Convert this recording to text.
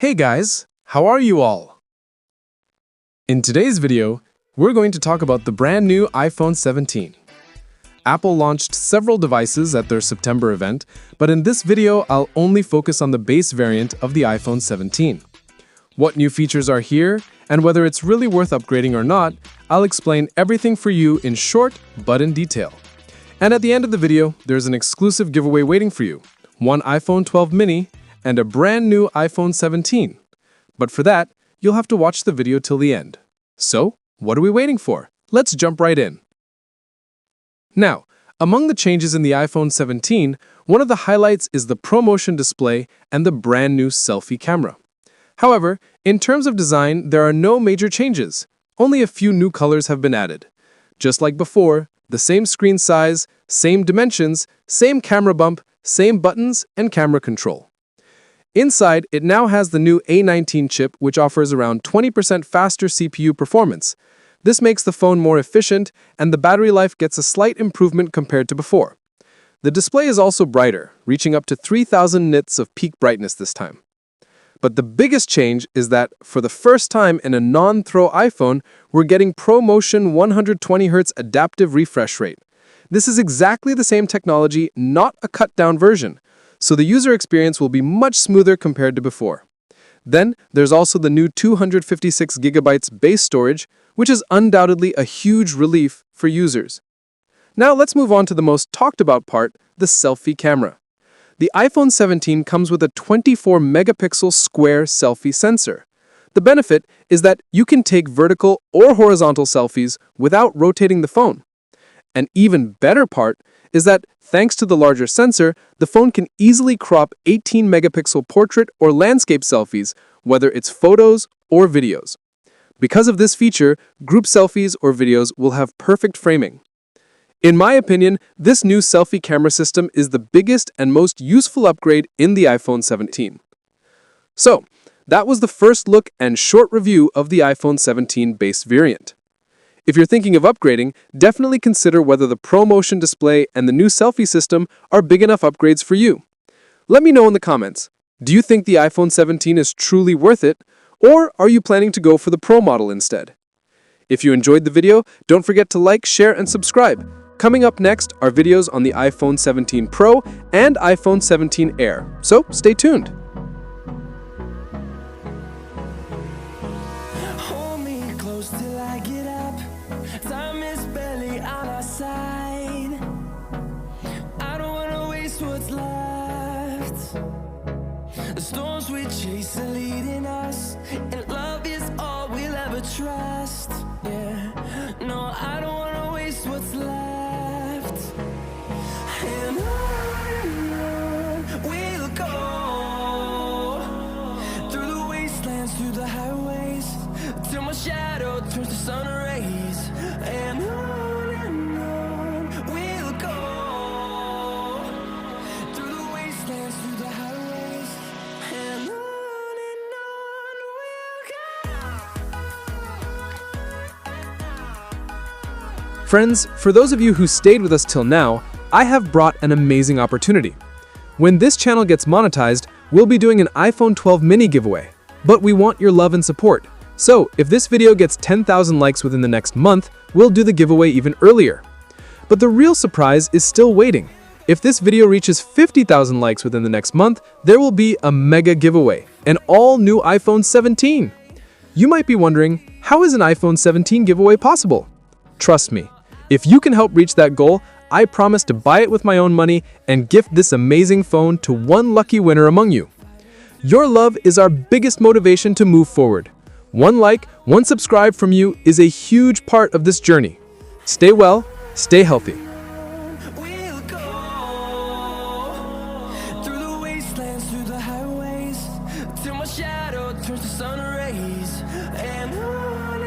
Hey guys, how are you all? In today's video, we're going to talk about the brand new iPhone 17. Apple launched several devices at their September event, but in this video, I'll only focus on the base variant of the iPhone 17. What new features are here, and whether it's really worth upgrading or not, I'll explain everything for you in short but in detail. And at the end of the video, there's an exclusive giveaway waiting for you, one iPhone 12 mini and a brand new iPhone 17. But for that, you'll have to watch the video till the end. So, what are we waiting for? Let's jump right in. Now, among the changes in the iPhone 17, one of the highlights is the ProMotion display and the brand new selfie camera. However, in terms of design, there are no major changes. Only a few new colors have been added. Just like before, the same screen size, same dimensions, same camera bump, same buttons, and camera control. Inside, it now has the new A19 chip, which offers around 20% faster CPU performance. This makes the phone more efficient, and the battery life gets a slight improvement compared to before. The display is also brighter, reaching up to 3000 nits of peak brightness this time. But the biggest change is that, for the first time in a non-throw iPhone, we're getting ProMotion 120Hz adaptive refresh rate. This is exactly the same technology, not a cut-down version, so the user experience will be much smoother compared to before. Then, there's also the new 256GB base storage, which is undoubtedly a huge relief for users. Now let's move on to the most talked about part, the selfie camera. The iPhone 17 comes with a 24-megapixel square selfie sensor. The benefit is that you can take vertical or horizontal selfies without rotating the phone. An even better part is that, thanks to the larger sensor, the phone can easily crop 18-megapixel portrait or landscape selfies, whether it's photos or videos. Because of this feature, group selfies or videos will have perfect framing. In my opinion, this new selfie camera system is the biggest and most useful upgrade in the iPhone 17. So, that was the first look and short review of the iPhone 17 base variant. If you're thinking of upgrading, definitely consider whether the ProMotion display and the new selfie system are big enough upgrades for you. Let me know in the comments. Do you think the iPhone 17 is truly worth it, or are you planning to go for the Pro model instead? If you enjoyed the video, don't forget to like, share, and subscribe. Coming up next are videos on the iPhone 17 Pro and iPhone 17 Air, so stay tuned. Hold me close till I get up. Time is barely on our side. I don't wanna waste what's left. The storms we chase are leading us, and love is all we'll ever trust. Yeah, no, I don't wanna waste what's left. And on we'll go, through the wastelands, through the highways, till my shadow turns to sun rays. And on we'll go, through the wastelands, through the highways, and on we'll go. Friends, for those of you who stayed with us till now, I have brought an amazing opportunity. When this channel gets monetized, we'll be doing an iPhone 12 mini giveaway. But we want your love and support. So, if this video gets 10,000 likes within the next month, we'll do the giveaway even earlier. But the real surprise is still waiting. If this video reaches 50,000 likes within the next month, there will be a mega giveaway, an all-new iPhone 17. You might be wondering, how is an iPhone 17 giveaway possible? Trust me, if you can help reach that goal, I promise to buy it with my own money and gift this amazing phone to one lucky winner among you. Your love is our biggest motivation to move forward. One like, one subscribe from you is a huge part of this journey. Stay well, stay healthy. We'll go through the wastelands, through the highways, till my shadow turns to sun rays. And on